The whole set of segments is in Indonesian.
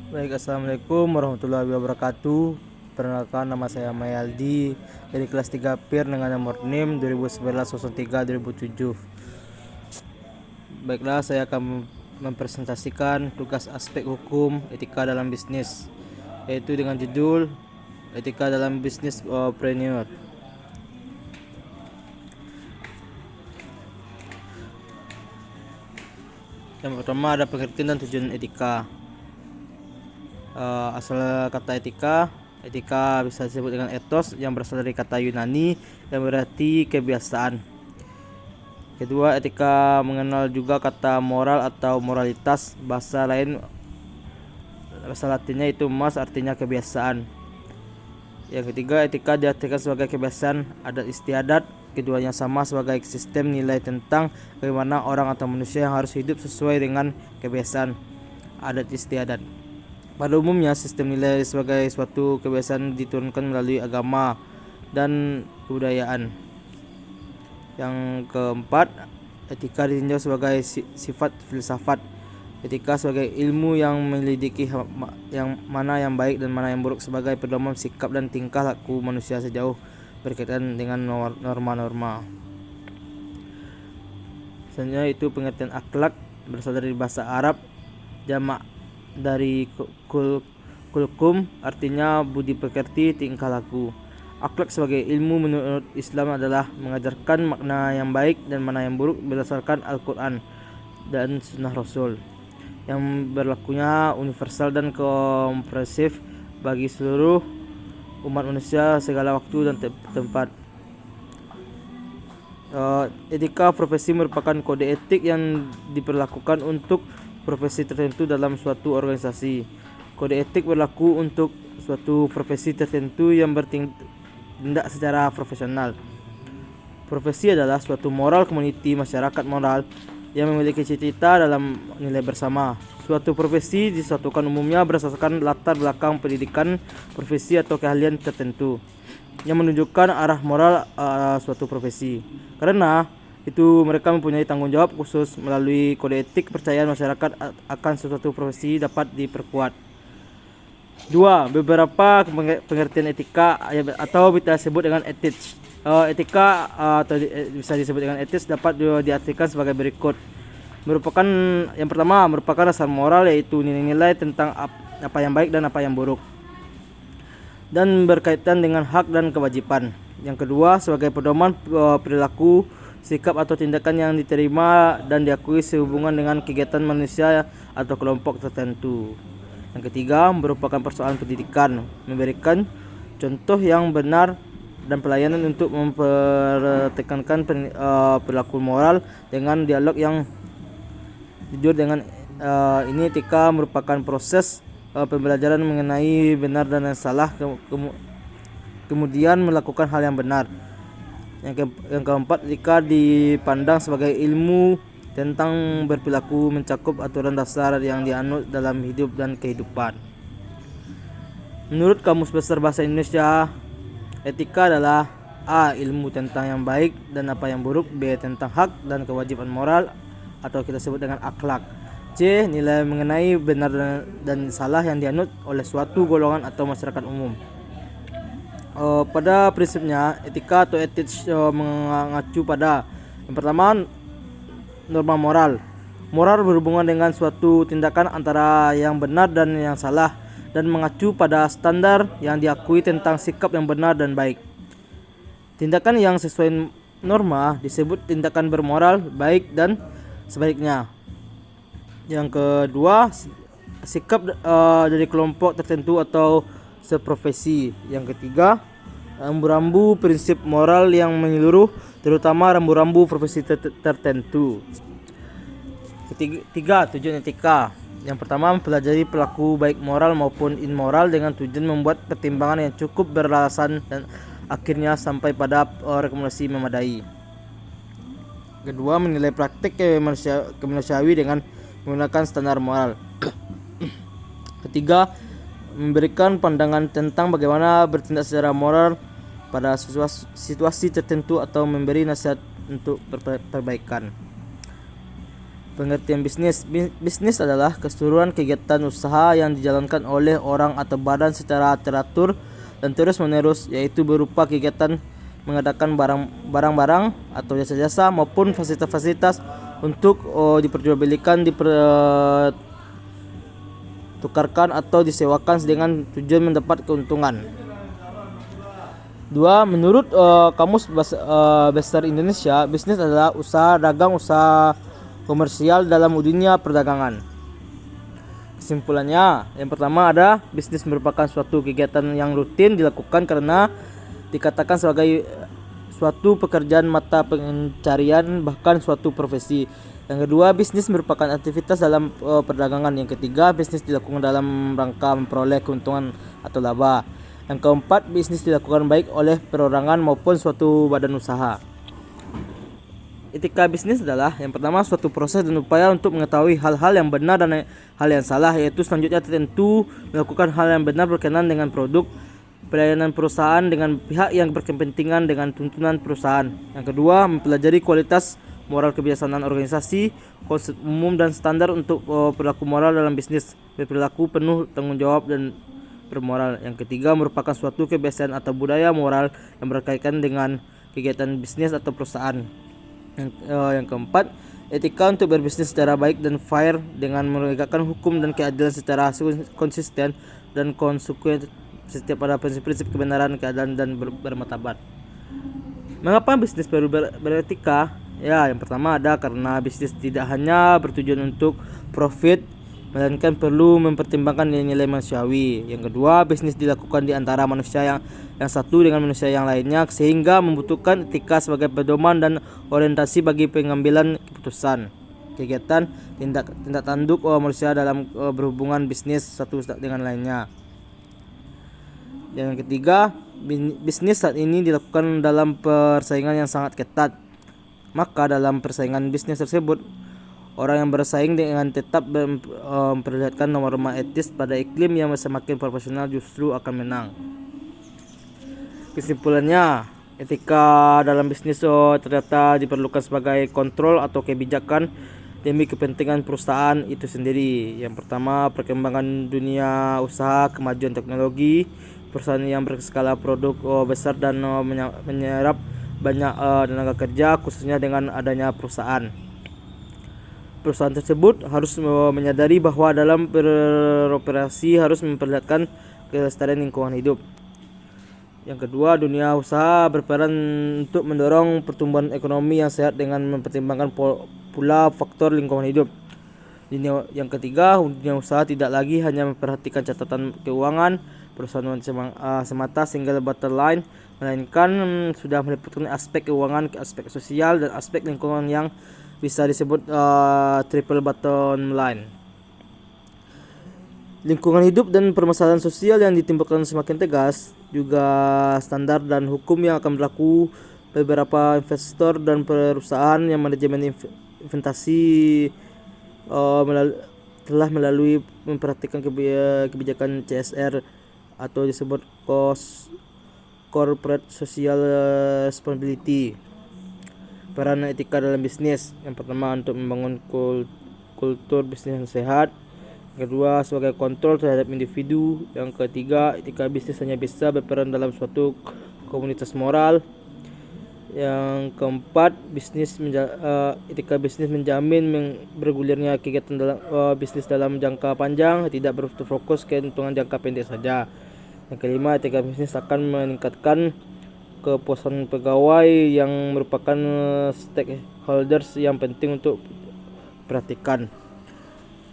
Baik, assalamualaikum warahmatullahi wabarakatuh. Perkenalkan, nama saya Mayaldi dari kelas 3 PIR dengan nomor NIM 2011-03-2007. Baiklah, saya akan mempresentasikan tugas aspek hukum etika dalam bisnis, yaitu dengan judul Etika dalam Bisnis Entrepreneur. Yang pertama ada pengertian dan tujuan etika. Asal kata etika bisa disebut dengan ethos yang berasal dari kata Yunani yang berarti kebiasaan. Kedua, etika mengenal juga kata moral atau moralitas, bahasa Latinnya itu mores, artinya kebiasaan. Yang ketiga, etika diartikan sebagai kebiasaan adat istiadat. Keduanya sama sebagai sistem nilai tentang bagaimana orang atau manusia yang harus hidup sesuai dengan kebiasaan adat istiadat. Pada umumnya, sistem nilai sebagai suatu kebiasaan diturunkan melalui agama dan kebudayaan. Yang keempat, etika ditinjau sebagai sifat filsafat. Etika sebagai ilmu yang menyelidiki yang mana yang baik dan mana yang buruk sebagai pedoman sikap dan tingkah laku manusia sejauh berkaitan dengan norma-norma. Selanjutnya itu pengertian akhlak, berasal dari bahasa Arab, jamak dari kulkum, artinya budi pekerti, tingkah laku. Akhlak sebagai ilmu menurut Islam adalah mengajarkan makna yang baik dan mana yang buruk berdasarkan Al-Quran dan Sunnah Rasul, yang berlakunya universal dan komprehensif bagi seluruh umat manusia segala waktu dan tempat. Etika profesi merupakan kode etik yang diperlakukan untuk profesi tertentu dalam suatu organisasi. Kode etik berlaku untuk suatu profesi tertentu yang bertindak secara profesional. Profesi adalah suatu moral komuniti masyarakat moral yang memiliki cita-cita dalam nilai bersama. Suatu profesi disatukan umumnya berdasarkan latar belakang pendidikan, profesi atau keahlian tertentu yang menunjukkan arah moral suatu profesi. Karena itu mereka mempunyai tanggung jawab khusus. Melalui kode etik, kepercayaan masyarakat akan suatu profesi dapat diperkuat. 2. Beberapa pengertian etika atau kita sebut dengan etis. Etika atau bisa disebut dengan etis dapat diartikan sebagai berikut. Yang pertama merupakan dasar moral, yaitu nilai-nilai tentang apa yang baik dan apa yang buruk, dan berkaitan dengan hak dan kewajiban. Yang kedua, sebagai pedoman perilaku, sikap atau tindakan yang diterima dan diakui sehubungan dengan kegiatan manusia atau kelompok tertentu. Yang ketiga, merupakan persoalan pendidikan, memberikan contoh yang benar dan pelayanan untuk mempertekankan perilaku moral dengan dialog yang jujur. Dengan ini, etika merupakan proses pembelajaran mengenai benar dan salah, kemudian melakukan hal yang benar. Yang keempat, etika dipandang sebagai ilmu tentang berperilaku, mencakup aturan dasar yang dianut dalam hidup dan kehidupan. Menurut Kamus Besar Bahasa Indonesia, etika adalah A. Ilmu tentang yang baik dan apa yang buruk. B. Tentang hak dan kewajiban moral atau kita sebut dengan akhlak. C. Nilai mengenai benar dan salah yang dianut oleh suatu golongan atau masyarakat umum. Pada prinsipnya, etika atau etis mengacu pada yang pertama, norma moral. Moral berhubungan dengan suatu tindakan antara yang benar dan yang salah, dan mengacu pada standar yang diakui tentang sikap yang benar dan baik. Tindakan yang sesuai norma disebut tindakan bermoral, baik dan sebaliknya. Yang kedua, sikap dari kelompok tertentu atau seprofesi. Yang ketiga, rambu-rambu prinsip moral yang menyeluruh, terutama rambu-rambu profesi tertentu. Ketiga, tujuan etika. Yang pertama, mempelajari pelaku baik moral maupun immoral dengan tujuan membuat pertimbangan yang cukup beralasan dan akhirnya sampai pada rekomendasi memadai. Kedua, menilai praktik kemanusiawi dengan menggunakan standar moral. Ketiga, memberikan pandangan tentang bagaimana bertindak secara moral pada situasi tertentu atau memberi nasihat untuk perbaikan. Pengertian bisnis. Bisnis adalah keseluruhan kegiatan usaha yang dijalankan oleh orang atau badan secara teratur dan terus-menerus, yaitu berupa kegiatan mengadakan barang-barang atau jasa-jasa maupun fasilitas-fasilitas untuk diperjualbelikan, dipertukarkan atau disewakan dengan tujuan mendapat keuntungan. 2. Menurut Kamus Besar Indonesia, bisnis adalah usaha dagang, usaha komersial dalam dunia perdagangan. Kesimpulannya, yang pertama ada bisnis merupakan suatu kegiatan yang rutin dilakukan karena dikatakan sebagai suatu pekerjaan mata pencarian, bahkan suatu profesi. Yang kedua, bisnis merupakan aktivitas dalam perdagangan. Yang ketiga, bisnis dilakukan dalam rangka memperoleh keuntungan atau laba. Yang keempat, bisnis dilakukan baik oleh perorangan maupun suatu badan usaha. Etika bisnis adalah yang pertama suatu proses dan upaya untuk mengetahui hal-hal yang benar dan hal yang salah, yaitu selanjutnya tentu melakukan hal yang benar berkenaan dengan produk pelayanan perusahaan dengan pihak yang berkepentingan dengan tuntunan perusahaan. Yang kedua, mempelajari kualitas moral kebiasaan organisasi, konsep umum dan standar untuk perilaku moral dalam bisnis, berperilaku penuh tanggung jawab dan bermoral. Yang ketiga, merupakan suatu kebiasaan atau budaya moral yang berkaitan dengan kegiatan bisnis atau perusahaan. Yang keempat, etika untuk berbisnis secara baik dan fair dengan menegakkan hukum dan keadilan secara konsisten dan konsekuen setiap pada prinsip-prinsip kebenaran, keadilan dan bermartabat. Mengapa bisnis perlu beretika? Ya, yang pertama ada karena bisnis tidak hanya bertujuan untuk profit, melainkan perlu mempertimbangkan nilai-nilai manusiawi. Yang kedua, bisnis dilakukan di antara manusia yang satu dengan manusia yang lainnya, sehingga membutuhkan etika sebagai pedoman dan orientasi bagi pengambilan keputusan. Kegiatan tindak tanduk manusia dalam berhubungan bisnis satu dengan lainnya. Yang ketiga, bisnis saat ini dilakukan dalam persaingan yang sangat ketat. Maka dalam persaingan bisnis tersebut, orang yang bersaing dengan tetap memperlihatkan norma etis pada iklim yang semakin profesional justru akan menang. Kesimpulannya, etika dalam bisnis ternyata diperlukan sebagai kontrol atau kebijakan demi kepentingan perusahaan itu sendiri. Yang pertama, perkembangan dunia usaha, kemajuan teknologi, perusahaan yang berskala produk besar dan menyerap banyak tenaga kerja, khususnya dengan adanya perusahaan. Perusahaan tersebut harus menyadari bahwa dalam beroperasi harus memperlihatkan kelestarian lingkungan hidup. Yang kedua, dunia usaha berperan untuk mendorong pertumbuhan ekonomi yang sehat dengan mempertimbangkan pula faktor lingkungan hidup. Yang ketiga, dunia usaha tidak lagi hanya memperhatikan catatan keuangan perusahaan semata single bottom line, melainkan sudah meliputi aspek keuangan, aspek sosial dan aspek lingkungan yang bisa disebut triple bottom line. Lingkungan hidup dan permasalahan sosial yang ditimbulkan semakin tegas, juga standar dan hukum yang akan berlaku beberapa investor dan perusahaan yang manajemen investasi telah melalui memperhatikan kebijakan CSR atau disebut corporate social responsibility. Peran etika dalam bisnis, yang pertama untuk membangun kultur bisnis yang sehat, yang kedua sebagai kontrol terhadap individu, yang ketiga etika bisnis hanya bisa berperan dalam suatu komunitas moral, yang keempat etika bisnis menjamin bergulirnya kegiatan dalam bisnis dalam jangka panjang, tidak berfokus ke keuntungan jangka pendek saja. Yang kelima, etika bisnis akan meningkatkan kepuasan pegawai yang merupakan stakeholders yang penting untuk perhatikan.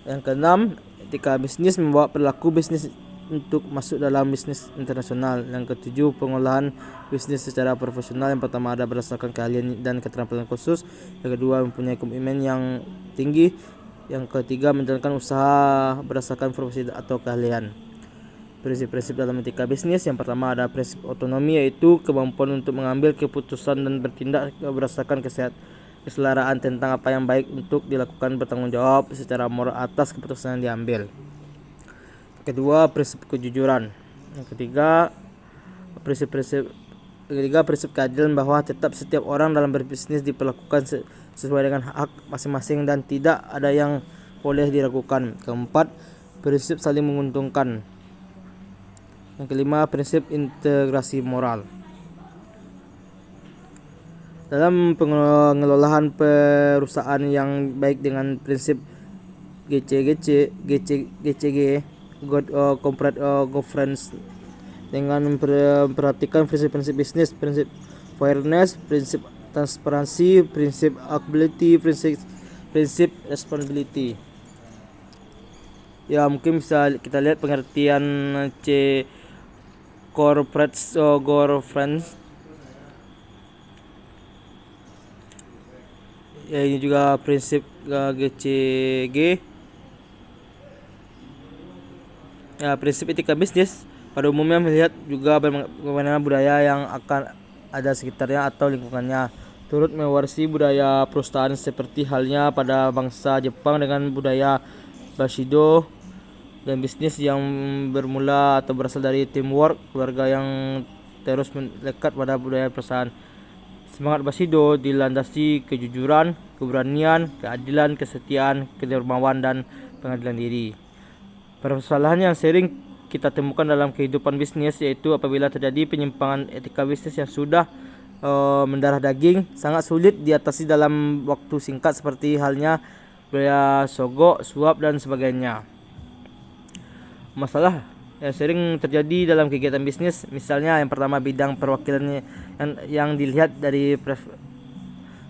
Yang keenam, etika bisnis membawa perilaku bisnis untuk masuk dalam bisnis internasional. Yang ketujuh, pengolahan bisnis secara profesional. Yang pertama ada berdasarkan keahlian dan keterampilan khusus. Yang kedua, mempunyai komitmen yang tinggi. Yang ketiga, menjalankan usaha berdasarkan profesi atau keahlian. Prinsip-prinsip dalam etika bisnis, yang pertama ada prinsip otonomi, yaitu kemampuan untuk mengambil keputusan dan bertindak berdasarkan keselaraan tentang apa yang baik untuk dilakukan, bertanggung jawab secara moral atas keputusan yang diambil. Kedua, prinsip kejujuran. Yang ketiga, prinsip keadilan, bahwa tetap setiap orang dalam berbisnis diperlakukan sesuai dengan hak masing-masing dan tidak ada yang boleh diragukan. Keempat, prinsip saling menguntungkan. Yang kelima, prinsip integrasi moral. Dalam pengelolaan perusahaan yang baik dengan prinsip GCG, Good Corporate Governance, dengan memperhatikan prinsip-prinsip bisnis, prinsip fairness, prinsip transparansi, prinsip accountability, prinsip responsibility. Ya, mungkin bisa kita lihat pengertian C corporate governance. Ya, ini juga prinsip GCG. Ya, prinsip etika bisnis pada umumnya melihat juga bagaimana budaya yang akan ada sekitarnya atau lingkungannya, turut mewarisi budaya perusahaan seperti halnya pada bangsa Jepang dengan budaya Bushido, dan bisnis yang bermula atau berasal dari teamwork keluarga yang terus melekat pada budaya perusahaan. Semangat Bushido dilandasi kejujuran, keberanian, keadilan, kesetiaan, kedermawan, dan pengadilan diri. Permasalahan yang sering kita temukan dalam kehidupan bisnis yaitu apabila terjadi penyimpangan etika bisnis yang sudah mendarah daging, sangat sulit diatasi dalam waktu singkat seperti halnya budaya sogok, suap, dan sebagainya. Masalah yang sering terjadi dalam kegiatan bisnis, misalnya yang pertama, bidang perwakilan yang dilihat dari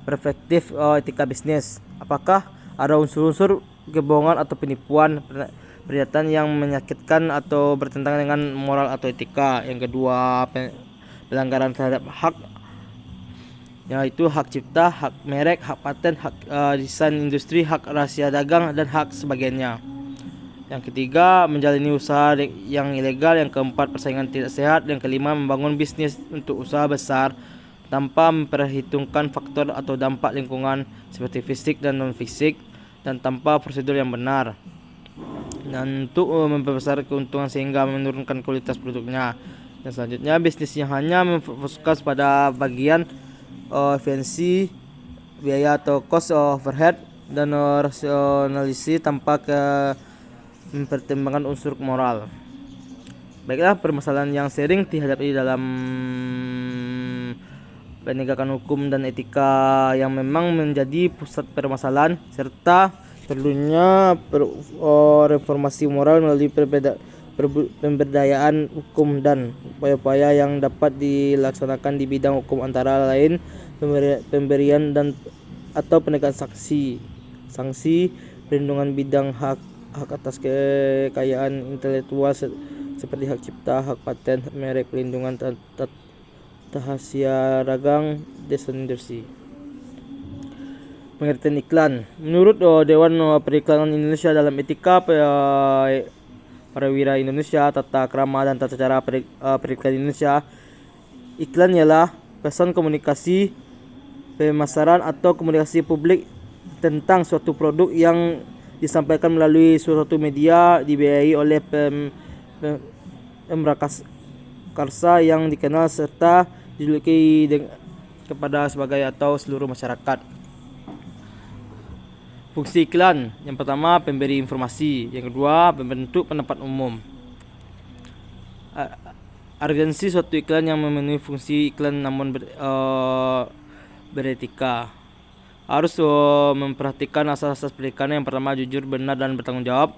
perspektif etika bisnis. Apakah ada unsur-unsur kebohongan atau penipuan, pernyataan yang menyakitkan atau bertentangan dengan moral atau etika. Yang kedua, pelanggaran terhadap hak, yaitu hak cipta, hak merek, hak paten, hak desain industri, hak rahasia dagang, dan hak sebagainya. Yang ketiga, menjalani usaha yang ilegal. Yang keempat, persaingan tidak sehat. Yang kelima, membangun bisnis untuk usaha besar tanpa memperhitungkan faktor atau dampak lingkungan seperti fisik dan non-fisik, dan tanpa prosedur yang benar, dan untuk memperbesar keuntungan sehingga menurunkan kualitas produknya. Dan selanjutnya, bisnis yang hanya memfokuskan pada bagian efisiensi, biaya atau cost overhead, dan rasionalisasi tanpa mempertimbangkan unsur moral. Baiklah, permasalahan yang sering dihadapi dalam penegakan hukum dan etika yang memang menjadi pusat permasalahan, serta perlunya reformasi moral melalui pemberdayaan hukum dan upaya-upaya yang dapat dilaksanakan di bidang hukum, antara lain pemberian dan atau penegakan sanksi, perlindungan bidang hak atas kekayaan intelektual seperti hak cipta, hak paten, hak merek, perlindungan rahasia dagang, desain industri. Pengertian iklan. Menurut Dewan Periklanan Indonesia dalam Etika Prawira Indonesia, Tata Krama dan Tata Cara Periklanan Indonesia, iklan ialah pesan komunikasi, pemasaran atau komunikasi publik tentang suatu produk yang disampaikan melalui suatu media, dibiayai oleh pemrakarsa yang dikenal serta dijuluki kepada sebagai atau seluruh masyarakat. Fungsi iklan. Yang pertama, pemberi informasi. Yang kedua, membentuk pendapat umum. Urgensi suatu iklan yang memenuhi fungsi iklan namun beretika. Harus memperhatikan asas-asas periklanan. Yang pertama, jujur, benar, dan bertanggung jawab.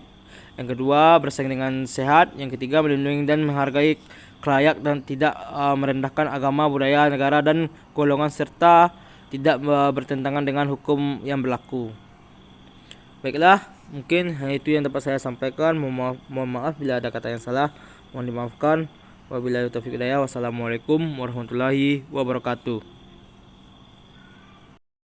Yang kedua, bersaing dengan sehat. Yang ketiga, melindungi dan menghargai kelayak dan tidak merendahkan agama, budaya, negara, dan golongan, serta tidak bertentangan dengan hukum yang berlaku. Baiklah, mungkin itu yang dapat saya sampaikan. Mohon maaf bila ada kata yang salah, mohon dimaafkan. Wabillahi taufiq hidayah. Wassalamualaikum warahmatullahi wabarakatuh.